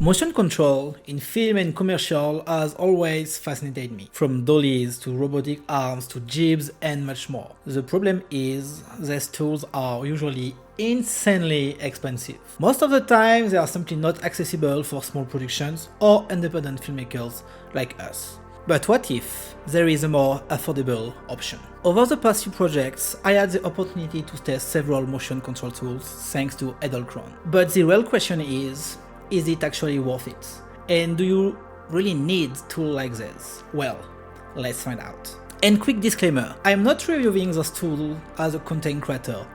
Motion control in film and commercial has always fascinated me, from dollies to robotic arms to jibs and much more. The problem is, these tools are usually insanely expensive. Most of the time they are simply not accessible for small productions or independent filmmakers like us. But what if there is a more affordable option? Over the past few projects, I had the opportunity to test several motion control tools thanks to Edelkrone. But the real question is it actually worth it? And do you really need a tool like this? Well, let's find out. And quick disclaimer, I am not reviewing this tool as a content creator,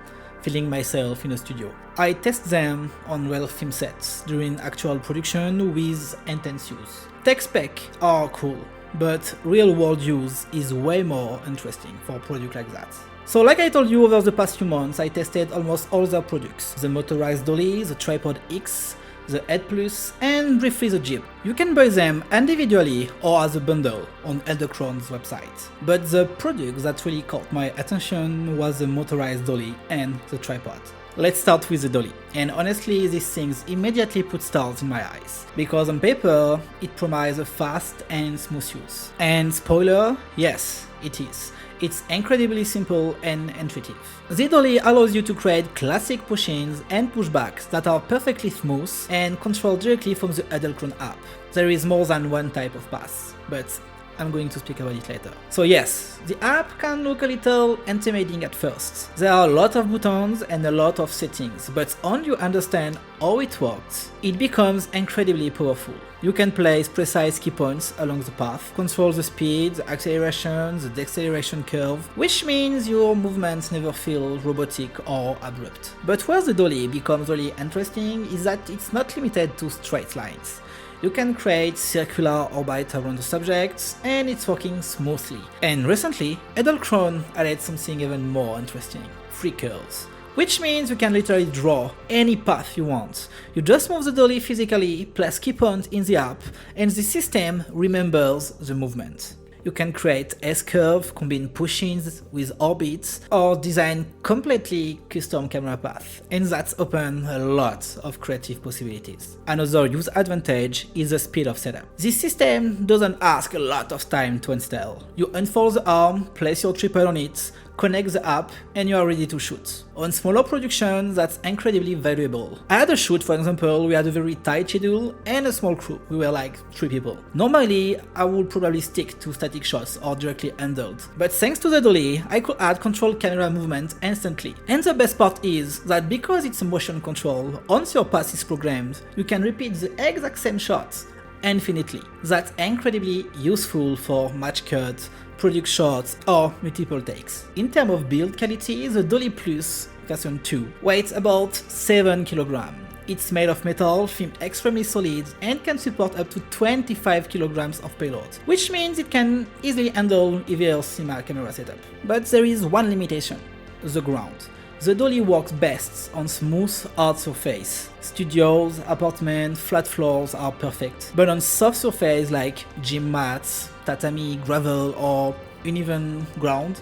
filming myself in a studio. I test them on real film sets during actual production with intense use. Tech spec are cool, but real world use is way more interesting for a product like that. So like I told you, over the past few months I tested almost all their products. The Motorized Dolly, the Tripod X, the hight, and briefly the Jibs. You can buy them individually or as a bundle on Edelkrone's website. But the product that really caught my attention was the Motorized Dolly and the tripod. Let's start with the dolly. And honestly, these things immediately put stars in my eyes, because on paper it promises a fast and smooth use. And spoiler, yes, it is. It's incredibly simple and intuitive. The dolly allows you to create classic push-ins and pushbacks that are perfectly smooth and controlled directly from the Edelkrone app. There is more than one type of pass, but I'm going to speak about it later. So yes, the app can look a little intimidating at first. There are a lot of buttons and a lot of settings, but once you understand how it works, it becomes incredibly powerful. You can place precise key points along the path, control the speed, the acceleration, the deceleration curve, which means your movements never feel robotic or abrupt. But where the dolly becomes really interesting is that it's not limited to straight lines. You can create circular orbits around the subjects, and it's working smoothly. And recently, Edelkrone added something even more interesting: free curves. Which means you can literally draw any path you want. You just move the dolly physically, place key points in the app, and the system remembers the movement. You can create S-curve, combine push-ins with orbits, or design completely custom camera path, and that's open a lot of creative possibilities. Another use advantage is the speed of setup. This system doesn't ask a lot of time to install. You unfold the arm, place your tripod on it, connect the app, and you are ready to shoot. On smaller productions, that's incredibly valuable. I had a shoot, for example, we had a very tight schedule and a small crew. We were like 3 people. Normally, I would probably stick to static shots or directly handled. But thanks to the dolly, I could add controlled camera movement instantly. And the best part is that because it's a motion control, once your pass is programmed, you can repeat the exact same shots infinitely. That's incredibly useful for match cut, product shots, or multiple takes. In terms of build quality, the DollyPlus version 2 weighs about 7 kg. It's made of metal, filmed extremely solid, and can support up to 25 kg of payload, which means it can easily handle either cinema camera setup. But there is one limitation: the ground. The dolly works best on smooth, hard surface. Studios, apartments, flat floors are perfect. But on soft surface like gym mats, tatami, gravel, or uneven ground,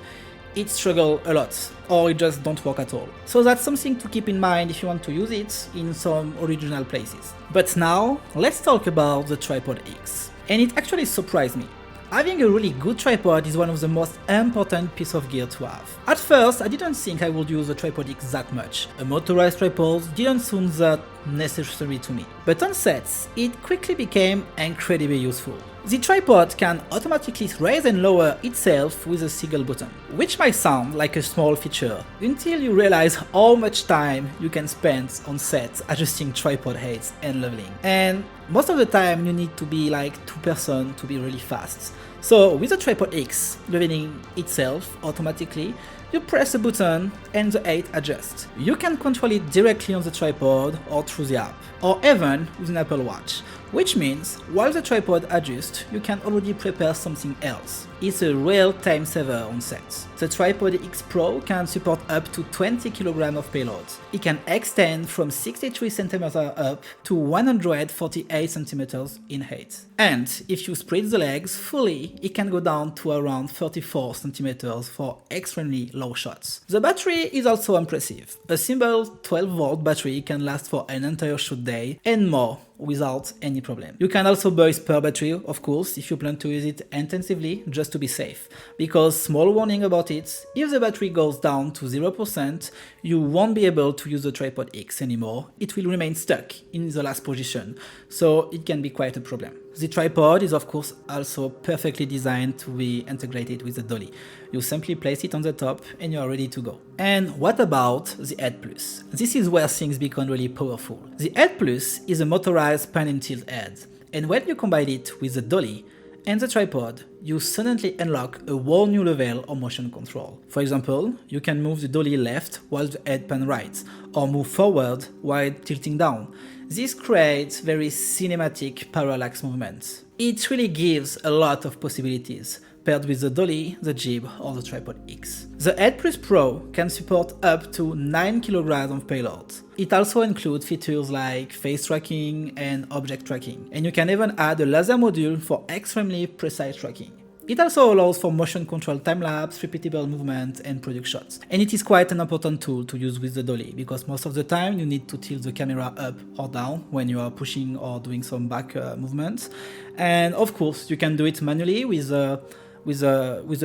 it struggles a lot, or it just don't work at all. So that's something to keep in mind if you want to use it in some original places. But now, let's talk about the Tripod X. And it actually surprised me. Having a really good tripod is one of the most important pieces of gear to have. At first, I didn't think I would use the Tripod X that much. A motorized tripod didn't sound that necessary to me. But on sets, it quickly became incredibly useful. The tripod can automatically raise and lower itself with a single button, which might sound like a small feature until you realize how much time you can spend on set adjusting tripod heights and leveling. And most of the time you need to be like 2 persons to be really fast. So with the Tripod X leveling itself automatically, you press a button and the height adjusts. You can control it directly on the tripod or through the app, or even with an Apple Watch, Which means, while the tripod adjusts, you can already prepare something else. It's a real time saver on set. The Tripod X Pro can support up to 20 kg of payload. It can extend from 63 cm up to 148 cm in height. And if you spread the legs fully, it can go down to around 34 cm for extremely low shots. The battery is also impressive. A simple 12-volt battery can last for an entire shoot day and more without any problem. You can also buy spare battery, of course, if you plan to use it intensively, just to be safe. Because, small warning about it, if the battery goes down to 0%, you won't be able to use the Tripod X anymore. It will remain stuck in the last position, so it can be quite a problem. The tripod is of course also perfectly designed to be integrated with the dolly. You simply place it on the top and you are ready to go. And what about the Hight Plus? This is where things become really powerful. The Hight Plus is a motorized pan and tilt head, and when you combine it with the dolly and the tripod, you suddenly unlock a whole new level of motion control. For example, you can move the dolly left while the head pan right, or move forward while tilting down. This creates very cinematic parallax movements. It really gives a lot of possibilities, paired with the dolly, the jib, or the Tripod X. The Hight Plus Pro can support up to 9 kg of payload. It also includes features like face tracking and object tracking, and you can even add a laser module for extremely precise tracking. It also allows for motion control time-lapse, repeatable movement, and product shots. And it is quite an important tool to use with the dolly, because most of the time you need to tilt the camera up or down when you are pushing or doing some back movements. And of course, you can do it manually with a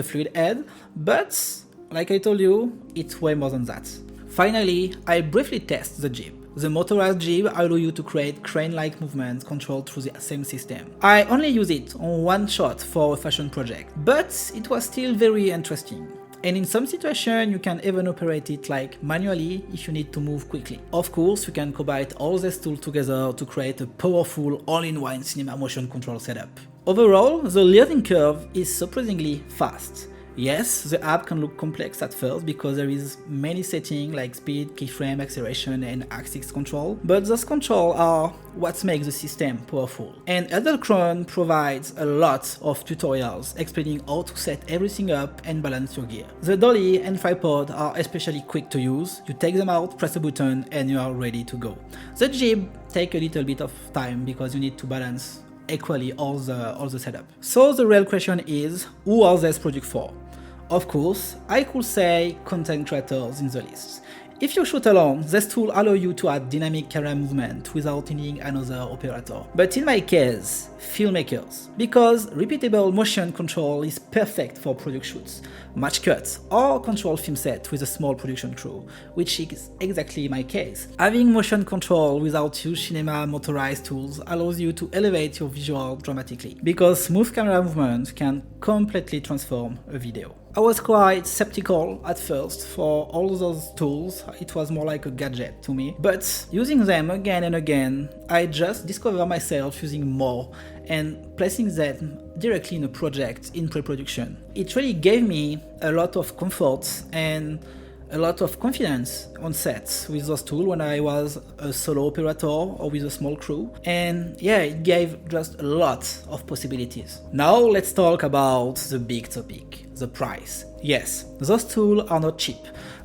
fluid head, but like I told you, it's way more than that. Finally, I briefly test the jib. The motorized jib allows you to create crane-like movements controlled through the same system. I only use it on one shot for a fashion project, but it was still very interesting. And in some situations, you can even operate it like manually if you need to move quickly. Of course, you can combine all these tools together to create a powerful all-in-one cinema motion control setup. Overall, the learning curve is surprisingly fast. Yes, the app can look complex at first because there is many settings like speed, keyframe, acceleration, and axis control, but those controls are what makes the system powerful. And Edelkrone provides a lot of tutorials explaining how to set everything up and balance your gear. The dolly and tripod are especially quick to use. You take them out, press a button, and you are ready to go. The jib takes a little bit of time because you need to balance equally all the setup. So the real question is, who are these products for? Of course, I could say content creators in the list. If you shoot alone, this tool allows you to add dynamic camera movement without needing another operator. But in my case, filmmakers. Because repeatable motion control is perfect for product shoots, match cuts, or control film set with a small production crew, which is exactly my case. Having motion control without huge cinema motorized tools allows you to elevate your visual dramatically, because smooth camera movement can completely transform a video. I was quite skeptical at first for all those tools. It was more like a gadget to me, but using them again and again, I just discovered myself using more and placing them directly in a project in pre-production. It really gave me a lot of comfort and a lot of confidence on set with those tools when I was a solo operator or with a small crew. And yeah, it gave just a lot of possibilities. Now let's talk about the big topic, the price. Yes, those tools are not cheap,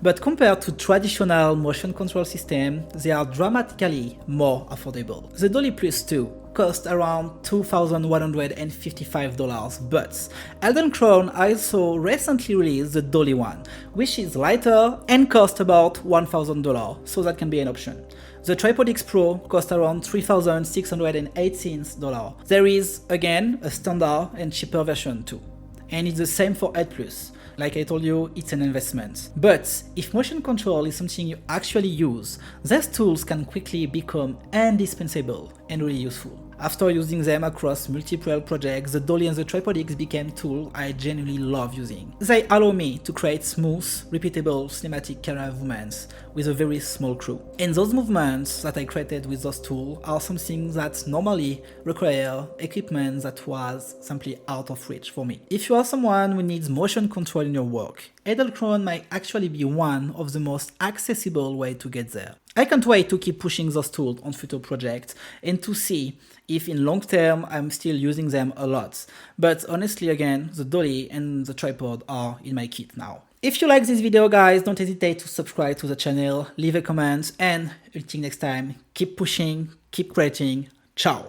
but compared to traditional motion control systems, they are dramatically more affordable. The DollyPlus 2 cost around $2,155, but Edelkrone also recently released the Dolly one, which is lighter and costs about $1,000, so that can be an option. The Tripod X Pro costs around $3,618. There is, again, a standard and cheaper version too. And it's the same for Hight Plus. Like I told you, it's an investment. But if motion control is something you actually use, these tools can quickly become indispensable and really useful. After using them across multiple projects, the Dolly and the Tripod X became tools I genuinely love using. They allow me to create smooth, repeatable cinematic camera movements with a very small crew. And those movements that I created with those tools are something that normally require equipment that was simply out of reach for me. If you are someone who needs motion control in your work, Edelkrone might actually be one of the most accessible way to get there. I can't wait to keep pushing those tools on future projects and to see if in long term I'm still using them a lot. But honestly, again, the dolly and the tripod are in my kit now. If you like this video, guys, don't hesitate to subscribe to the channel, leave a comment, and until next time, keep pushing, keep creating. Ciao!